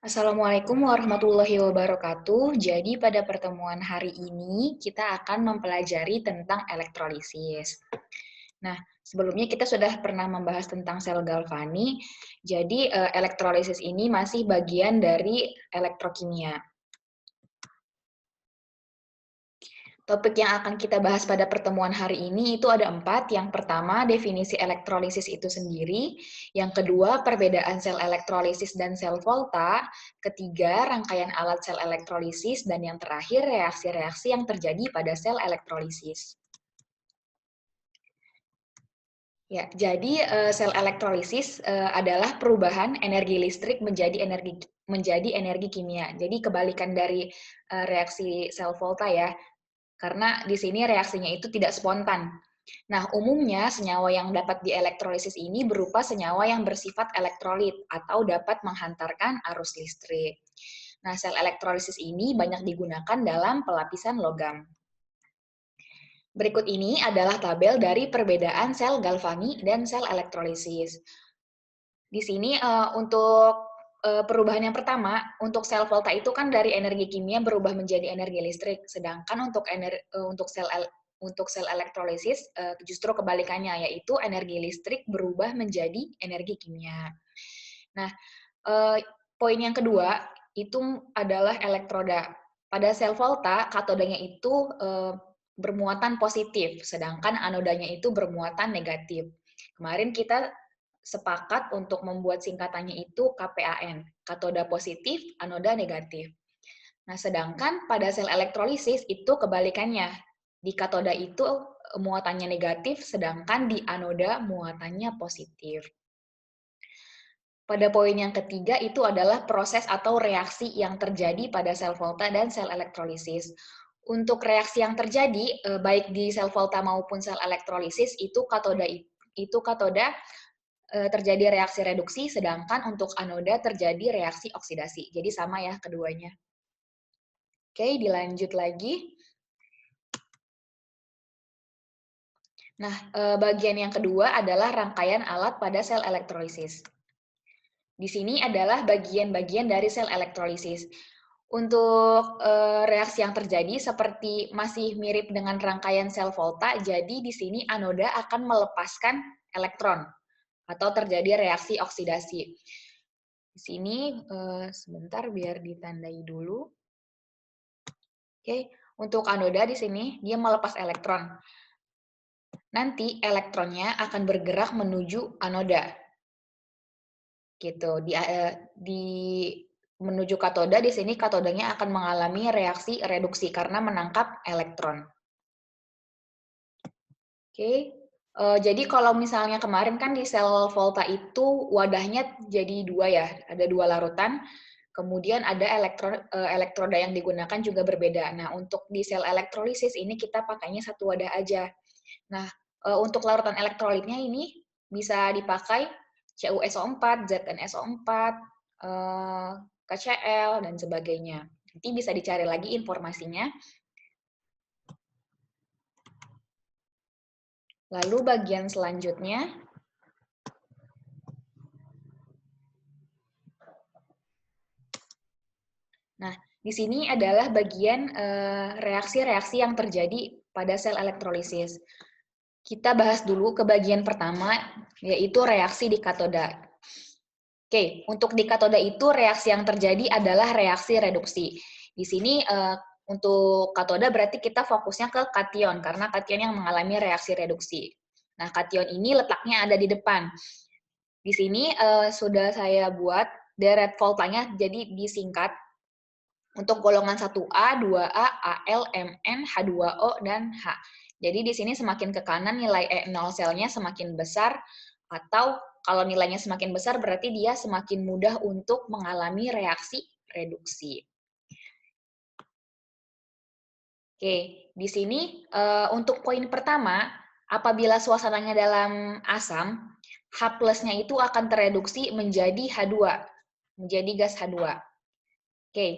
Assalamualaikum warahmatullahi wabarakatuh. Jadi pada pertemuan hari ini kita akan mempelajari tentang elektrolisis. Nah, sebelumnya kita sudah pernah membahas tentang sel galvani. Jadi elektrolisis ini masih bagian dari elektrokimia. Topik yang akan kita bahas pada pertemuan hari ini itu ada 4. Yang pertama, definisi elektrolisis itu sendiri. Yang kedua, perbedaan sel elektrolisis dan sel volta. Ketiga, rangkaian alat sel elektrolisis. Dan yang terakhir, reaksi-reaksi yang terjadi pada sel elektrolisis. Ya, jadi sel elektrolisis adalah perubahan energi listrik menjadi energi kimia. Jadi kebalikan dari reaksi sel volta ya. Karena di sini reaksinya itu tidak spontan. Nah, umumnya senyawa yang dapat dielektrolisis ini berupa senyawa yang bersifat elektrolit atau dapat menghantarkan arus listrik. Nah, sel elektrolisis ini banyak digunakan dalam pelapisan logam. Berikut ini adalah tabel dari perbedaan sel galvani dan sel elektrolisis. Di sini untuk perubahan yang pertama, untuk sel volta itu kan dari energi kimia berubah menjadi energi listrik, sedangkan untuk sel elektrolisis justru kebalikannya, yaitu energi listrik berubah menjadi energi kimia. Nah, poin yang kedua itu adalah elektroda. Pada sel volta, katodanya itu bermuatan positif, sedangkan anodanya itu bermuatan negatif. Kemarin kita sepakat untuk membuat singkatannya itu KPAN, katoda positif, anoda negatif. Nah, sedangkan pada sel elektrolisis itu kebalikannya. Di katoda itu muatannya negatif, sedangkan di anoda muatannya positif. Pada poin yang ketiga itu adalah proses atau reaksi yang terjadi pada sel volta dan sel elektrolisis. Untuk reaksi yang terjadi, baik di sel volta maupun sel elektrolisis, itu katoda terjadi reaksi reduksi, sedangkan untuk anoda terjadi reaksi oksidasi. Jadi sama ya keduanya. Oke, dilanjut lagi. Nah, bagian yang kedua adalah rangkaian alat pada sel elektrolisis. Di sini adalah bagian-bagian dari sel elektrolisis. Untuk reaksi yang terjadi seperti masih mirip dengan rangkaian sel volta, jadi di sini anoda akan melepaskan elektron atau terjadi reaksi oksidasi. Di sini sebentar biar ditandai dulu. Oke, untuk anoda di sini dia melepas elektron. Nanti elektronnya akan bergerak menuju anoda. Gitu. Menuju katoda di sini katodanya akan mengalami reaksi reduksi karena menangkap elektron. Oke. Jadi kalau misalnya kemarin kan di sel volta itu wadahnya jadi dua ya, ada dua larutan. Kemudian ada elektroda yang digunakan juga berbeda. Nah, untuk di sel elektrolisis ini kita pakainya satu wadah aja. Nah, untuk larutan elektrolitnya ini bisa dipakai CuSO4, ZnSO4, KCl, dan sebagainya. Nanti bisa dicari lagi informasinya. Lalu bagian selanjutnya, nah, di sini adalah bagian reaksi-reaksi yang terjadi pada sel elektrolisis. Kita bahas dulu ke bagian pertama, yaitu reaksi di katoda. Oke, untuk di katoda itu reaksi yang terjadi adalah reaksi reduksi. Di sini untuk katoda berarti kita fokusnya ke kation, karena kation yang mengalami reaksi reduksi. Nah, kation ini letaknya ada di depan. Di sini sudah saya buat deret voltanya, jadi disingkat untuk golongan 1A, 2A, AL, MN, H2O, dan H. Jadi di sini semakin ke kanan nilai E0 selnya semakin besar, atau kalau nilainya semakin besar berarti dia semakin mudah untuk mengalami reaksi reduksi. Oke, di sini untuk poin pertama, apabila suasananya dalam asam, H plusnya itu akan tereduksi menjadi H2, menjadi gas H2. Oke,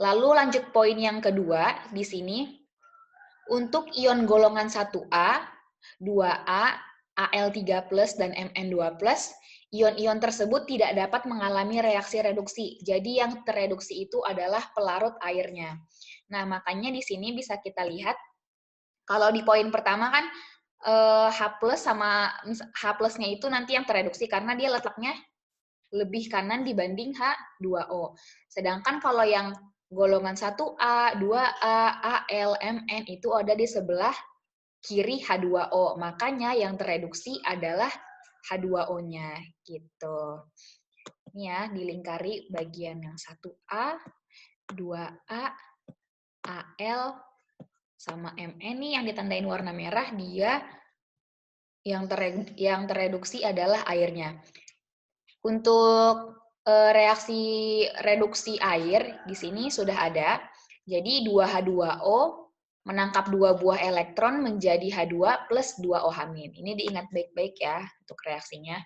lalu lanjut poin yang kedua, di sini, untuk ion golongan 1A, 2A, Al3+, dan Mn2+, ion-ion tersebut tidak dapat mengalami reaksi reduksi. Jadi yang tereduksi itu adalah pelarut airnya. Nah, makanya di sini bisa kita lihat, kalau di poin pertama kan H plus sama H plusnya itu nanti yang tereduksi karena dia letaknya lebih kanan dibanding H2O. Sedangkan kalau yang golongan 1A, 2A, AL, MN itu ada di sebelah kiri H2O. Makanya yang tereduksi adalah H2O-nya gitu. Ini ya, dilingkari bagian yang 1A, 2A, AL, sama MN nih yang ditandain warna merah, dia yang tereduksi adalah airnya. Untuk reaksi reduksi air di sini sudah ada. Jadi 2H2O menangkap 2 buah elektron menjadi H2 plus 2OH-. Ini diingat baik-baik ya untuk reaksinya.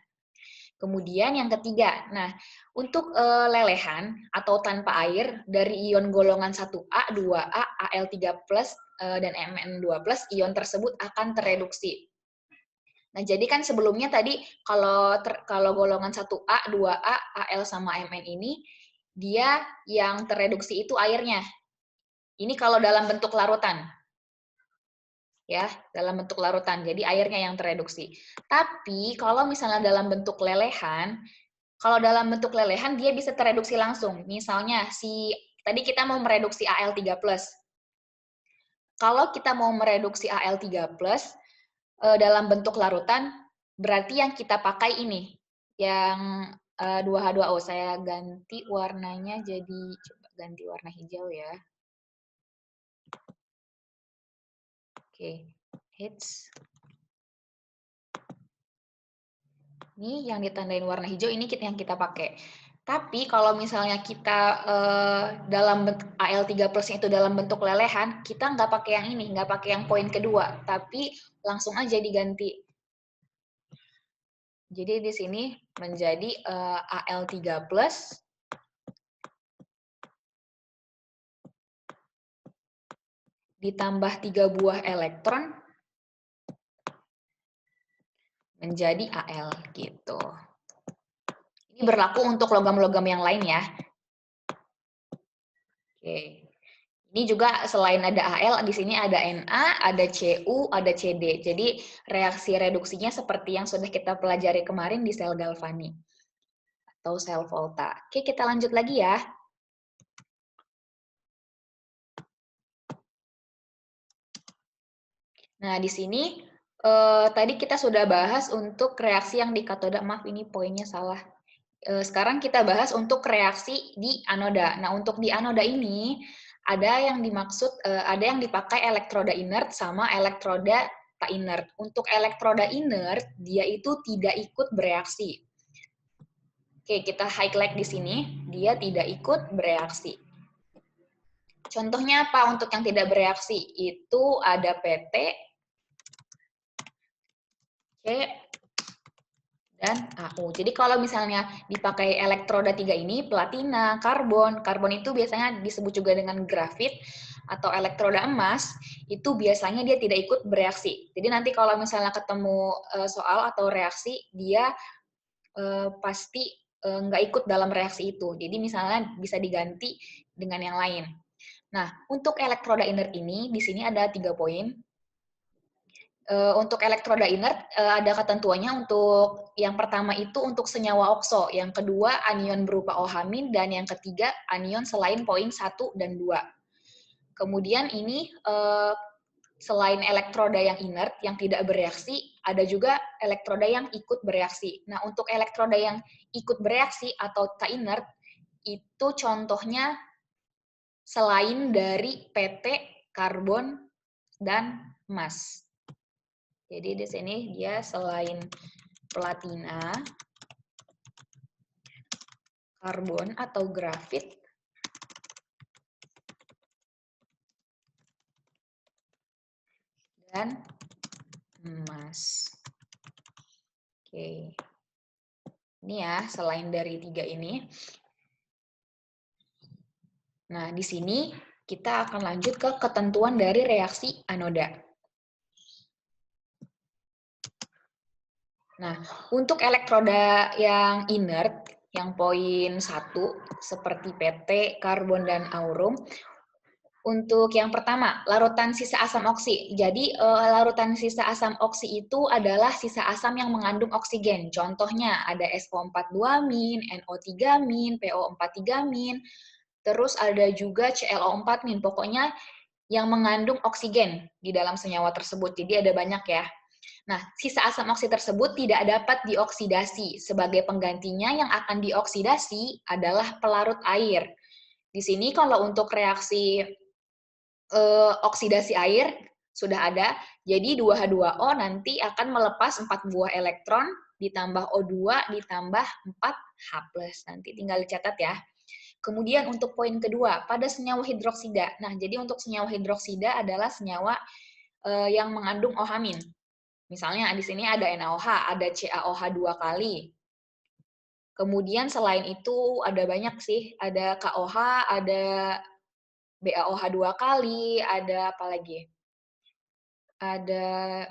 Kemudian yang ketiga, nah untuk lelehan atau tanpa air dari ion golongan 1A, 2A, Al3+, dan Mn2+, ion tersebut akan tereduksi. Nah, jadi kan sebelumnya tadi kalau golongan 1A, 2A, Al sama Mn ini dia yang tereduksi itu airnya. Ini kalau dalam bentuk larutan. Ya, dalam bentuk larutan. Jadi airnya yang tereduksi. Tapi kalau misalnya dalam bentuk lelehan, kalau dalam bentuk lelehan dia bisa tereduksi langsung. Misalnya tadi kita mau mereduksi Al3+. Kalau kita mau mereduksi Al3+, dalam bentuk larutan, berarti yang kita pakai ini, yang 2H2O. Saya ganti warnanya jadi, coba ganti warna hijau ya. Oke, hits. Ini yang ditandain warna hijau, ini yang kita pakai. Tapi kalau misalnya kita dalam Al3+ itu dalam bentuk lelehan, kita nggak pakai yang ini, nggak pakai yang poin kedua, tapi langsung aja diganti. Jadi di sini menjadi Al3+ ditambah 3 buah elektron menjadi Al gitu. Ini berlaku untuk logam-logam yang lain ya. Oke. Ini juga selain ada Al, di sini ada Na, ada Cu, ada Cd. Jadi reaksi reduksinya seperti yang sudah kita pelajari kemarin di sel galvani atau sel volta. Oke, kita lanjut lagi ya. Nah, di sini tadi kita sudah bahas untuk reaksi yang di katoda. Maaf, ini poinnya salah. Sekarang kita bahas untuk reaksi di anoda. Nah, untuk di anoda ini ada yang dimaksud, ada yang dipakai elektroda inert sama elektroda tak inert. Untuk elektroda inert, dia itu tidak ikut bereaksi. Oke, kita highlight di sini, dia tidak ikut bereaksi. Contohnya apa untuk yang tidak bereaksi? Itu ada PT, C, dan AU. Jadi kalau misalnya dipakai elektroda 3 ini, platina, karbon itu biasanya disebut juga dengan grafit, atau elektroda emas, itu biasanya dia tidak ikut bereaksi. Jadi nanti kalau misalnya ketemu soal atau reaksi, dia pasti nggak ikut dalam reaksi itu. Jadi misalnya bisa diganti dengan yang lain. Nah, untuk elektroda inert ini, di sini ada 3 poin. Untuk elektroda inert ada ketentuannya. Untuk yang pertama itu untuk senyawa okso, yang kedua anion berupa OH- dan yang ketiga anion selain poin 1 dan 2. Kemudian ini selain elektroda yang inert yang tidak bereaksi, ada juga elektroda yang ikut bereaksi. Nah, untuk elektroda yang ikut bereaksi atau tak inert itu contohnya selain dari PT, karbon, dan emas. Jadi di sini dia selain platina, karbon atau grafit, dan emas. Oke. Ini ya, selain dari 3 ini. Nah, di sini kita akan lanjut ke ketentuan dari reaksi anoda. Nah, untuk elektroda yang inert, yang poin 1, seperti PT, karbon, dan aurum, untuk yang pertama, larutan sisa asam oksi. Jadi, larutan sisa asam oksi itu adalah sisa asam yang mengandung oksigen. Contohnya ada SO42-, NO3-, PO43-, terus ada juga ClO4-. Pokoknya yang mengandung oksigen di dalam senyawa tersebut. Jadi ada banyak ya. Nah, sisa asam oksi tersebut tidak dapat dioksidasi. Sebagai penggantinya yang akan dioksidasi adalah pelarut air. Di sini kalau untuk reaksi oksidasi air sudah ada, jadi 2H2O nanti akan melepas 4 buah elektron, ditambah O2, ditambah 4H+. Nanti tinggal dicatat ya. Kemudian untuk poin kedua, pada senyawa hidroksida. Nah, jadi untuk senyawa hidroksida adalah senyawa yang mengandung OH-. Misalnya di sini ada NaOH, ada CaOH 2 kali. Kemudian selain itu ada banyak sih, ada KOH, ada BaOH 2 kali, ada apa lagi? Ada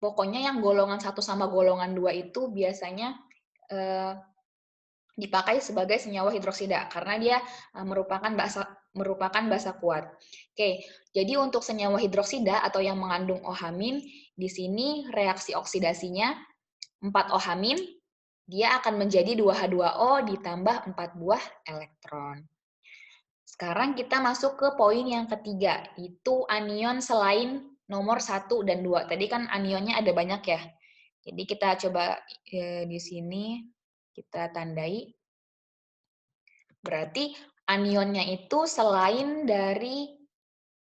pokoknya yang golongan 1 sama golongan 2 itu biasanya dipakai sebagai senyawa hidroksida karena dia merupakan basa kuat. Oke, jadi untuk senyawa hidroksida atau yang mengandung OH-, di sini reaksi oksidasinya 4OH-, dia akan menjadi 2H2O ditambah 4 buah elektron. Sekarang kita masuk ke poin yang ketiga, itu anion selain nomor 1 dan 2. Tadi kan anionnya ada banyak ya. Jadi kita coba di sini kita tandai. Berarti anionnya itu selain dari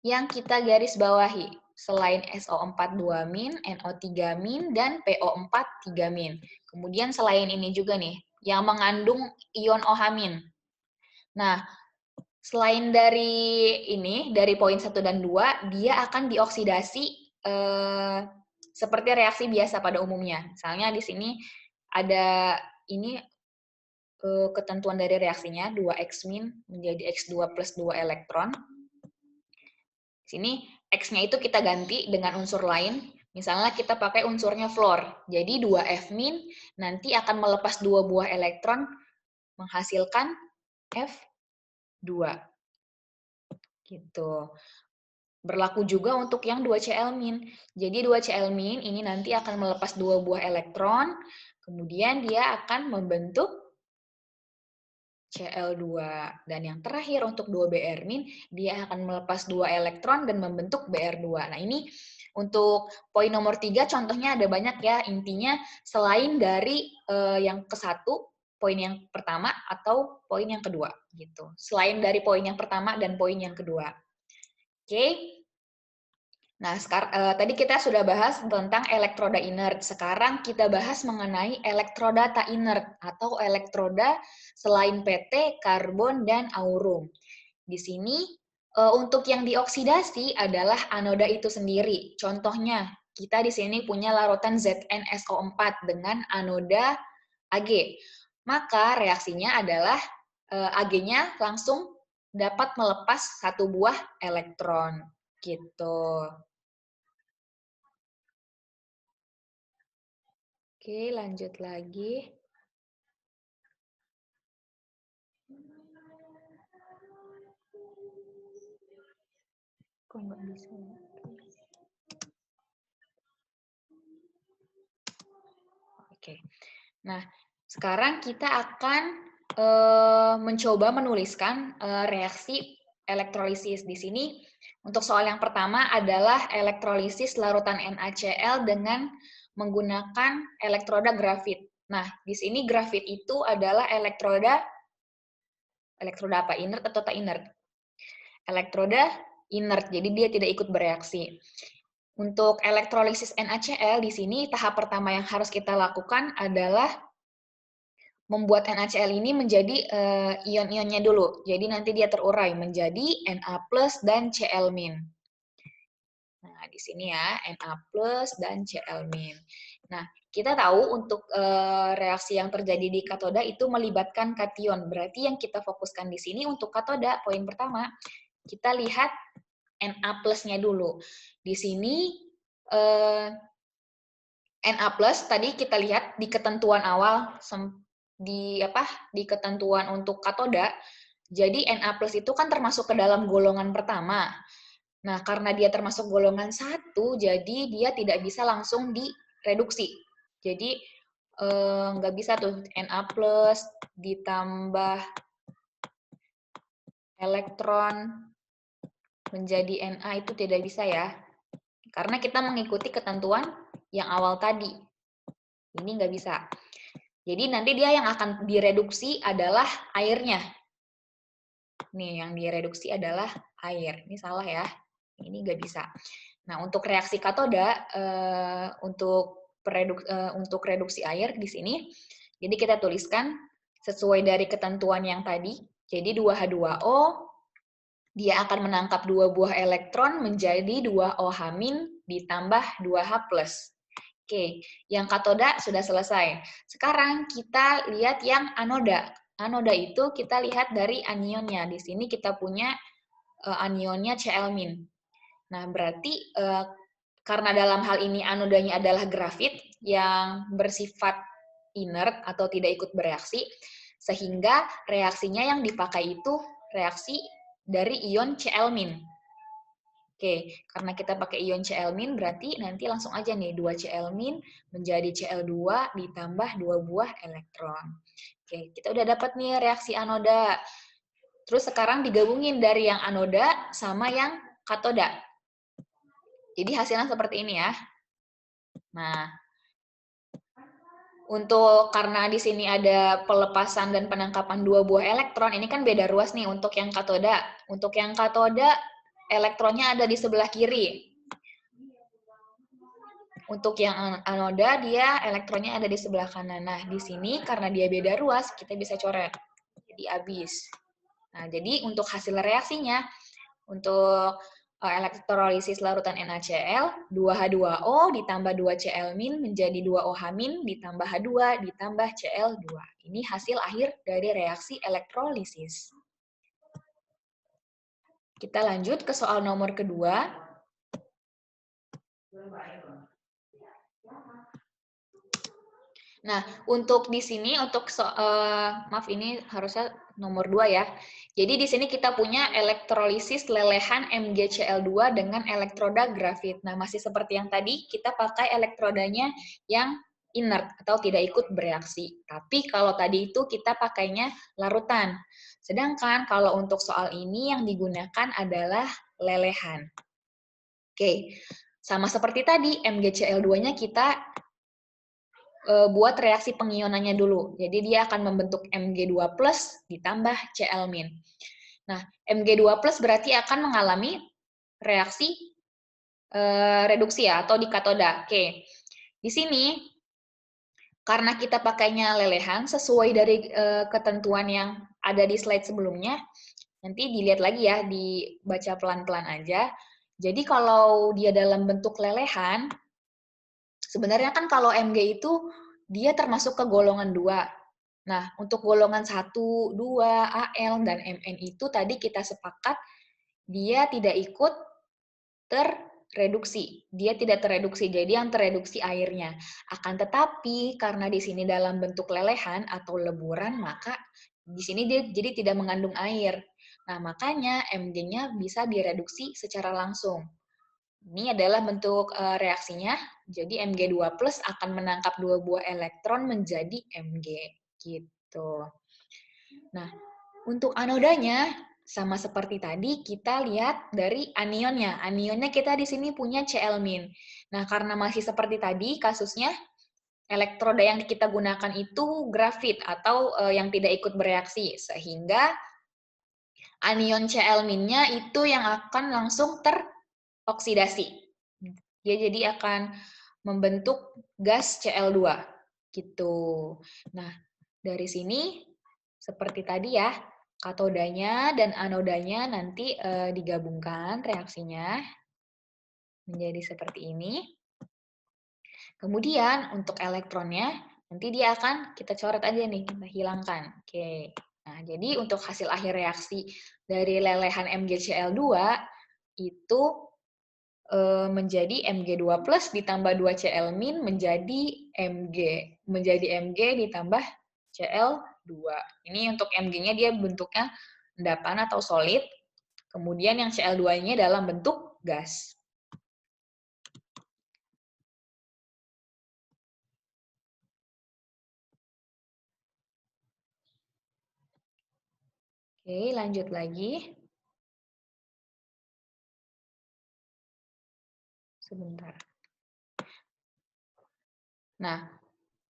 yang kita garis bawahi. Selain SO4 2-, NO3-, dan PO4 3-. Kemudian selain ini juga nih, yang mengandung ion OH-. Nah, selain dari ini, dari poin 1 dan 2, dia akan dioksidasi seperti reaksi biasa pada umumnya. Misalnya di sini ada ini ketentuan dari reaksinya, 2X- menjadi X2 plus 2 elektron. Di sini X-nya itu kita ganti dengan unsur lain. Misalnya kita pakai unsurnya fluor. Jadi 2F- nanti akan melepas 2 buah elektron menghasilkan F2. Gitu. Berlaku juga untuk yang 2Cl-. Jadi 2Cl- ini nanti akan melepas 2 buah elektron, kemudian dia akan membentuk Cl2. Dan yang terakhir untuk 2Br-, dia akan melepas 2 elektron dan membentuk Br2. Nah, ini untuk poin nomor 3 contohnya ada banyak ya. Intinya selain dari yang ke-1, poin yang pertama atau poin yang kedua gitu. Selain dari poin yang pertama dan poin yang kedua. Oke. Nah, tadi kita sudah bahas tentang elektroda inert. Sekarang kita bahas mengenai elektroda tak inert atau elektroda selain PT, karbon, dan aurum. Di sini untuk yang dioksidasi adalah anoda itu sendiri. Contohnya, kita di sini punya larutan ZnSO4 dengan anoda Ag. Maka reaksinya adalah Ag-nya langsung dapat melepas 1 buah elektron. Gitu. Oke, lanjut lagi. Kok nggak bisa ya? Oke. Nah, sekarang kita akan mencoba menuliskan reaksi elektrolisis. Di sini untuk soal yang pertama adalah elektrolisis larutan NaCl dengan menggunakan elektroda grafit. Nah, di sini grafit itu adalah elektroda apa? Inert atau tak inert? Elektroda inert, jadi dia tidak ikut bereaksi. Untuk elektrolisis NaCl di sini tahap pertama yang harus kita lakukan adalah membuat NaCl ini menjadi ion-ionnya dulu. Jadi nanti dia terurai menjadi Na+ dan Cl-. Nah, di sini ya, Na+ dan Cl-. Nah, kita tahu untuk reaksi yang terjadi di katoda itu melibatkan kation. Berarti yang kita fokuskan di sini untuk katoda, poin pertama, kita lihat Na+-nya dulu. Di sini Na plus tadi kita lihat di ketentuan awal di ketentuan untuk katoda. Jadi Na plus itu kan termasuk ke dalam golongan pertama. Nah, karena dia termasuk golongan 1, jadi dia tidak bisa langsung direduksi. Jadi nggak bisa tuh Na plus ditambah elektron menjadi Na itu tidak bisa ya. Karena kita mengikuti ketentuan yang awal tadi. Ini nggak bisa. Jadi nanti dia yang akan direduksi adalah airnya. Nih, yang direduksi adalah air. Ini salah ya. Ini nggak bisa. Nah, untuk reaksi katoda, untuk reduksi air di sini, jadi kita tuliskan sesuai dari ketentuan yang tadi. Jadi 2H2O, dia akan menangkap 2 buah elektron menjadi 2O- ditambah 2H+. Oke, yang katoda sudah selesai. Sekarang kita lihat yang anoda. Anoda itu kita lihat dari anionnya. Di sini kita punya anionnya Cl-. Nah, berarti karena dalam hal ini anodanya adalah grafit yang bersifat inert atau tidak ikut bereaksi, sehingga reaksinya yang dipakai itu reaksi dari ion Cl-. Oke, karena kita pakai ion Cl- berarti nanti langsung aja nih 2 Cl- menjadi Cl2 ditambah 2 buah elektron. Oke, kita udah dapat nih reaksi anoda. Terus sekarang digabungin dari yang anoda sama yang katoda. Jadi hasilnya seperti ini ya. Nah, karena di sini ada pelepasan dan penangkapan 2 buah elektron, ini kan beda ruas nih untuk yang katoda. Untuk yang katoda, elektronnya ada di sebelah kiri. Untuk yang anoda, dia elektronnya ada di sebelah kanan. Nah, di sini karena dia beda ruas, kita bisa coret. Jadi habis. Nah, jadi untuk hasil reaksinya, untuk elektrolisis larutan NaCl, 2H2O ditambah 2Cl- menjadi 2OH- ditambah H2 ditambah Cl2. Ini hasil akhir dari reaksi elektrolisis. Kita lanjut ke soal nomor kedua. Nah, untuk di sini, maaf ini harusnya nomor 2 ya. Jadi di sini kita punya elektrolisis lelehan MgCl2 dengan elektroda grafit. Nah, masih seperti yang tadi, kita pakai elektrodanya yang inert atau tidak ikut bereaksi. Tapi kalau tadi itu kita pakainya larutan. Sedangkan kalau untuk soal ini yang digunakan adalah lelehan. Oke, sama seperti tadi, MgCl2-nya kita buat reaksi pengionannya dulu. Jadi dia akan membentuk Mg2+ ditambah Cl-. Nah, Mg2+ berarti akan mengalami reaksi reduksi ya, atau di katoda. Oke. Di sini, karena kita pakainya lelehan, sesuai dari ketentuan yang ada di slide sebelumnya, nanti dilihat lagi ya, dibaca pelan-pelan aja. Jadi kalau dia dalam bentuk lelehan, sebenarnya kan kalau Mg itu dia termasuk ke golongan 2. Nah, untuk golongan 1, 2, Al, dan Mn itu tadi kita sepakat dia tidak ikut terreduksi. Dia tidak terreduksi, jadi yang terreduksi airnya. Akan tetapi, karena di sini dalam bentuk lelehan atau leburan, maka di sini dia jadi tidak mengandung air. Nah, makanya Mg-nya bisa direduksi secara langsung. Ini adalah bentuk reaksinya. Jadi Mg2+ akan menangkap 2 buah elektron menjadi Mg. Gitu. Nah, untuk anodanya, sama seperti tadi, kita lihat dari anionnya. Anionnya kita di sini punya Cl-. Nah, karena masih seperti tadi kasusnya, elektroda yang kita gunakan itu grafit atau yang tidak ikut bereaksi. Sehingga anion Cl-nya itu yang akan langsung teroksidasi. Dia jadi akan membentuk gas Cl2 gitu. Nah, dari sini seperti tadi ya, katodanya dan anodanya nanti digabungkan reaksinya menjadi seperti ini. Kemudian untuk elektronnya nanti dia akan kita coret aja nih, kita hilangkan. Oke. Nah, jadi untuk hasil akhir reaksi dari lelehan MgCl2 itu menjadi Mg2 plus ditambah 2Cl min menjadi Mg ditambah Cl2. Ini untuk Mg-nya dia bentuknya endapan atau solid, kemudian yang Cl2-nya dalam bentuk gas. Oke, lanjut lagi. Sebentar. Nah,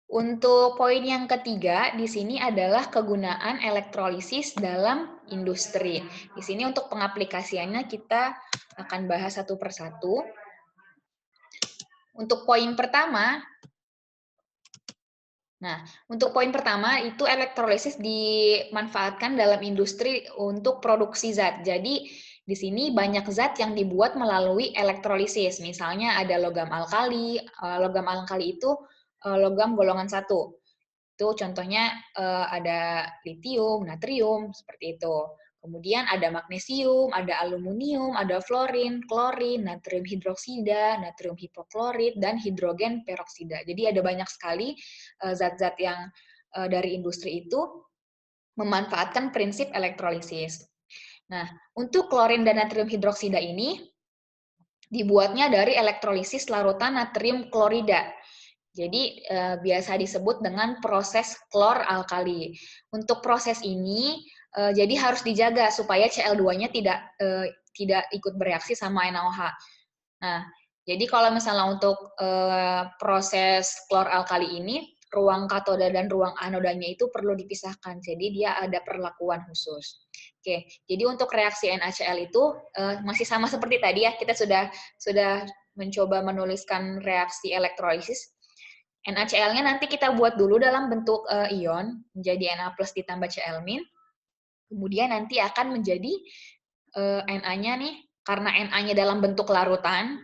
untuk poin yang ketiga di sini adalah kegunaan elektrolisis dalam industri. Di sini untuk pengaplikasiannya kita akan bahas satu persatu. Untuk poin pertama, itu elektrolisis dimanfaatkan dalam industri untuk produksi zat. Jadi di sini banyak zat yang dibuat melalui elektrolisis. Misalnya ada logam alkali. Logam alkali itu logam golongan 1. Itu contohnya ada litium, natrium, seperti itu. Kemudian ada magnesium, ada aluminium, ada fluorin, klorin, natrium hidroksida, natrium hipoklorit, dan hidrogen peroksida. Jadi ada banyak sekali zat-zat yang dari industri itu memanfaatkan prinsip elektrolisis. Nah, untuk klorin dan natrium hidroksida ini dibuatnya dari elektrolisis larutan natrium klorida. Jadi biasa disebut dengan proses klor alkali. Untuk proses ini jadi harus dijaga supaya Cl2-nya tidak ikut bereaksi sama NaOH. Nah, jadi kalau misalnya untuk proses klor alkali ini, ruang katoda dan ruang anodanya itu perlu dipisahkan. Jadi dia ada perlakuan khusus. Oke, jadi untuk reaksi NaCl itu masih sama seperti tadi ya. Kita sudah mencoba menuliskan reaksi elektrolisis. NaCl-nya nanti kita buat dulu dalam bentuk ion, menjadi Na plus ditambah Cl min. Kemudian nanti akan menjadi Na-nya nih, karena Na-nya dalam bentuk larutan,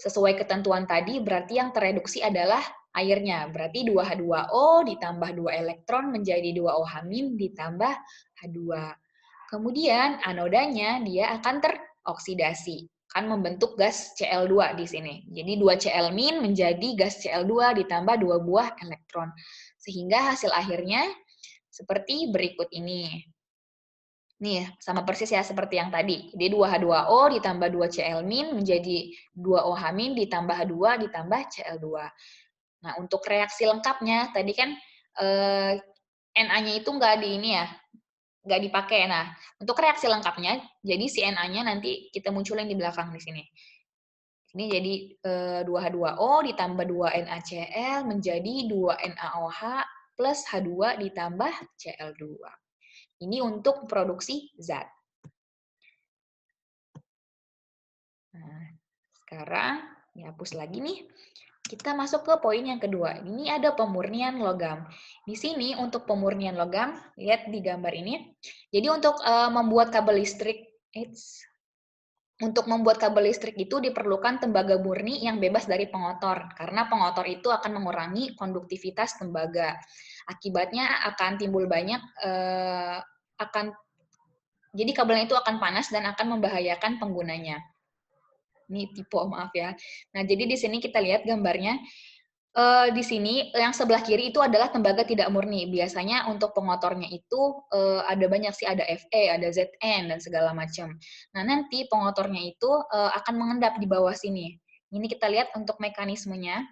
sesuai ketentuan tadi, berarti yang tereduksi adalah airnya. Berarti 2H2O ditambah 2 elektron menjadi 2OH min ditambah H2. Kemudian anodanya dia akan teroksidasi, kan membentuk gas Cl2 di sini. Jadi 2Cl min menjadi gas Cl2 ditambah 2 buah elektron. Sehingga hasil akhirnya seperti berikut ini. Nih, sama persis ya seperti yang tadi. Jadi 2H2O ditambah 2Cl min menjadi 2OH min ditambah H2 ditambah Cl2. Nah, untuk reaksi lengkapnya, tadi kan Na-nya itu nggak di ini ya, nggak dipakai. Nah, untuk reaksi lengkapnya, jadi si Na-nya nanti kita munculin di belakang di sini. Ini jadi 2H2O ditambah 2 NaCl menjadi 2 NaOH plus H2 ditambah Cl2. Ini untuk produksi zat. Nah, sekarang dihapus lagi nih. Kita masuk ke poin yang kedua. Ini ada pemurnian logam. Di sini untuk pemurnian logam, lihat di gambar ini. Jadi untuk membuat kabel listrik, itu diperlukan tembaga murni yang bebas dari pengotor. Karena pengotor itu akan mengurangi konduktivitas tembaga. Akibatnya akan timbul banyak, jadi kabelnya itu akan panas dan akan membahayakan penggunanya. Ini tipe, maaf ya. Nah, jadi di sini kita lihat gambarnya. Di sini yang sebelah kiri itu adalah tembaga tidak murni. Biasanya untuk pengotornya itu ada banyak sih, ada Fe, ada Zn dan segala macam. Nah, nanti pengotornya itu akan mengendap di bawah sini. Ini kita lihat untuk mekanismenya.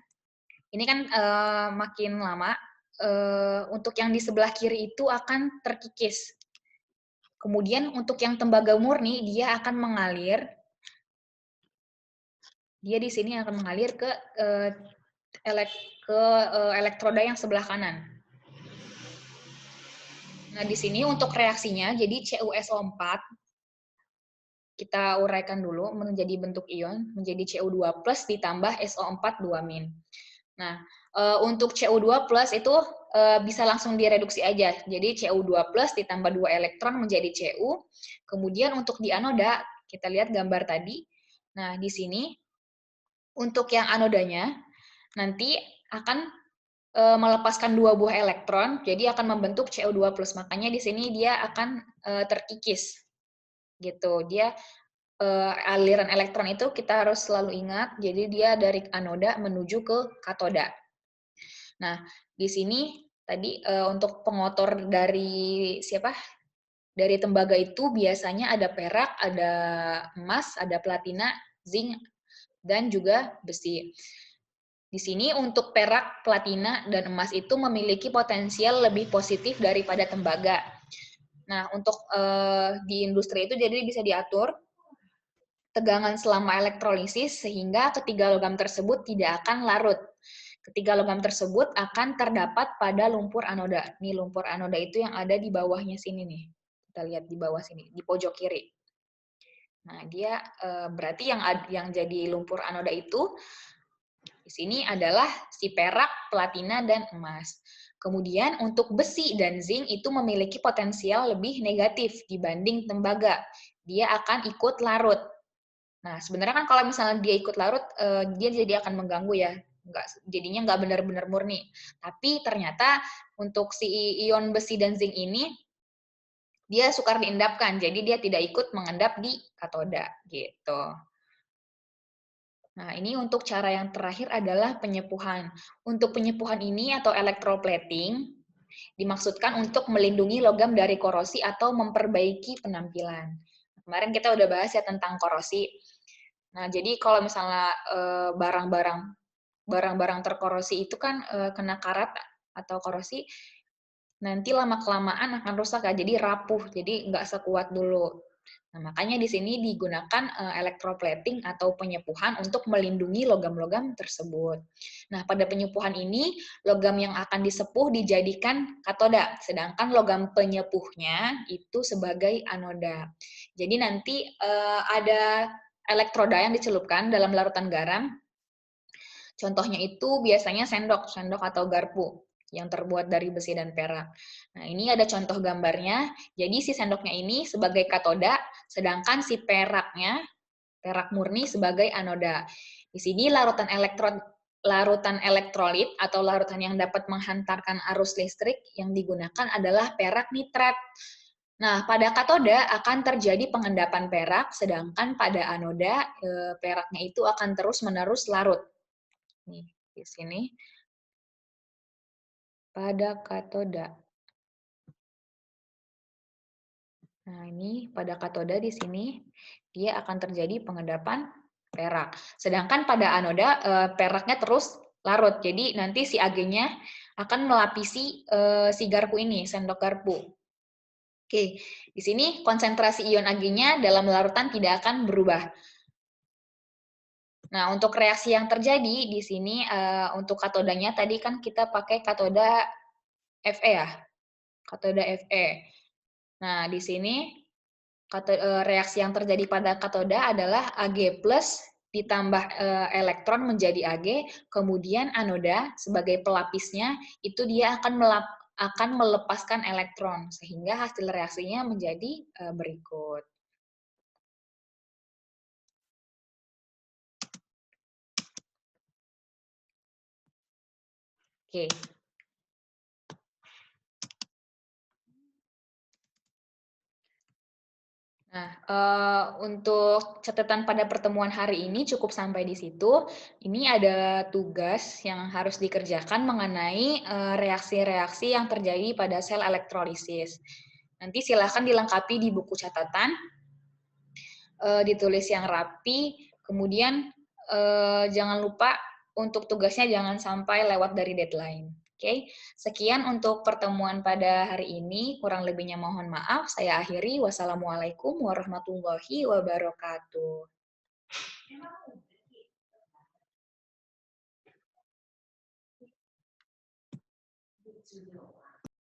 Ini kan makin lama untuk yang di sebelah kiri itu akan terkikis. Kemudian untuk yang tembaga murni dia akan mengalir. Dia di sini akan mengalir ke elektroda yang sebelah kanan. Nah, di sini untuk reaksinya, jadi CuSO4, kita uraikan dulu menjadi bentuk ion, menjadi Cu2 plus ditambah SO4 2-. Nah, untuk Cu2 plus itu bisa langsung direduksi aja. Jadi Cu2 plus ditambah 2 elektron menjadi Cu. Kemudian untuk di anoda, kita lihat gambar tadi. Nah, di sini, untuk yang anodanya, nanti akan melepaskan 2 buah elektron, jadi akan membentuk Cu2+. Makanya di sini dia akan terkikis. Gitu. Dia aliran elektron itu kita harus selalu ingat, jadi dia dari anoda menuju ke katoda. Nah, di sini tadi untuk pengotor dari Dari tembaga itu biasanya ada perak, ada emas, ada platina, zinc, dan juga besi. Di sini untuk perak, platina, dan emas itu memiliki potensial lebih positif daripada tembaga. Nah, untuk di industri itu jadi bisa diatur tegangan selama elektrolisis sehingga ketiga logam tersebut tidak akan larut. Ketiga logam tersebut akan terdapat pada lumpur anoda. Nih lumpur anoda itu yang ada di bawahnya sini nih. Kita lihat di bawah sini, di pojok kiri. Nah, dia berarti yang jadi lumpur anoda itu di sini adalah si perak, platina, dan emas. Kemudian untuk besi dan zinc itu memiliki potensial lebih negatif dibanding tembaga. Dia akan ikut larut. Nah, sebenarnya kan kalau misalnya dia ikut larut, dia jadi akan mengganggu ya. Jadinya nggak benar-benar murni. Tapi ternyata untuk si ion besi dan zinc ini, dia sukar diendapkan. Jadi dia tidak ikut mengendap di katoda. Gitu. Nah, ini untuk cara yang terakhir adalah penyepuhan. Untuk penyepuhan ini atau electroplating, dimaksudkan untuk melindungi logam dari korosi atau memperbaiki penampilan. Kemarin kita udah bahas ya tentang korosi. Nah, jadi kalau misalnya barang-barang terkorosi itu kan kena karat atau korosi, nanti lama-kelamaan akan rusak ya, jadi rapuh, jadi nggak sekuat dulu. Nah, makanya di sini digunakan electroplating atau penyepuhan untuk melindungi logam-logam tersebut. Nah, pada penyepuhan ini, logam yang akan disepuh dijadikan katoda, sedangkan logam penyepuhnya itu sebagai anoda. Jadi nanti ada elektroda yang dicelupkan dalam larutan garam. Contohnya itu biasanya sendok atau garpu yang terbuat dari besi dan perak. Nah, ini ada contoh gambarnya. Jadi si sendoknya ini sebagai katoda, sedangkan si perak murni sebagai anoda. Di sini larutan elektrolit atau larutan yang dapat menghantarkan arus listrik yang digunakan adalah perak nitrat. Nah, pada katoda akan terjadi pengendapan perak, sedangkan pada anoda peraknya itu akan terus-menerus larut. Nih, di sini pada katoda. Nah, ini pada katoda di sini dia akan terjadi pengendapan perak. Sedangkan pada anoda peraknya terus larut. Jadi nanti si Ag-nya akan melapisi si garpu ini, sendok garpu. Oke, di sini konsentrasi ion Ag-nya dalam larutan tidak akan berubah. Nah, untuk reaksi yang terjadi di sini untuk katodanya tadi kan kita pakai katoda Fe ya, katoda Fe. Nah, di sini reaksi yang terjadi pada katoda adalah Ag plus ditambah elektron menjadi Ag, kemudian anoda sebagai pelapisnya itu dia akan melepaskan elektron sehingga hasil reaksinya menjadi berikut. Oke. Nah, untuk catatan pada pertemuan hari ini cukup sampai di situ. Ini ada tugas yang harus dikerjakan mengenai reaksi-reaksi yang terjadi pada sel elektrolisis. Nanti silahkan dilengkapi di buku catatan, ditulis yang rapi, kemudian jangan lupa untuk tugasnya jangan sampai lewat dari deadline. Oke, sekian untuk pertemuan pada hari ini. Kurang lebihnya mohon maaf. Saya akhiri. Wassalamualaikum warahmatullahi wabarakatuh.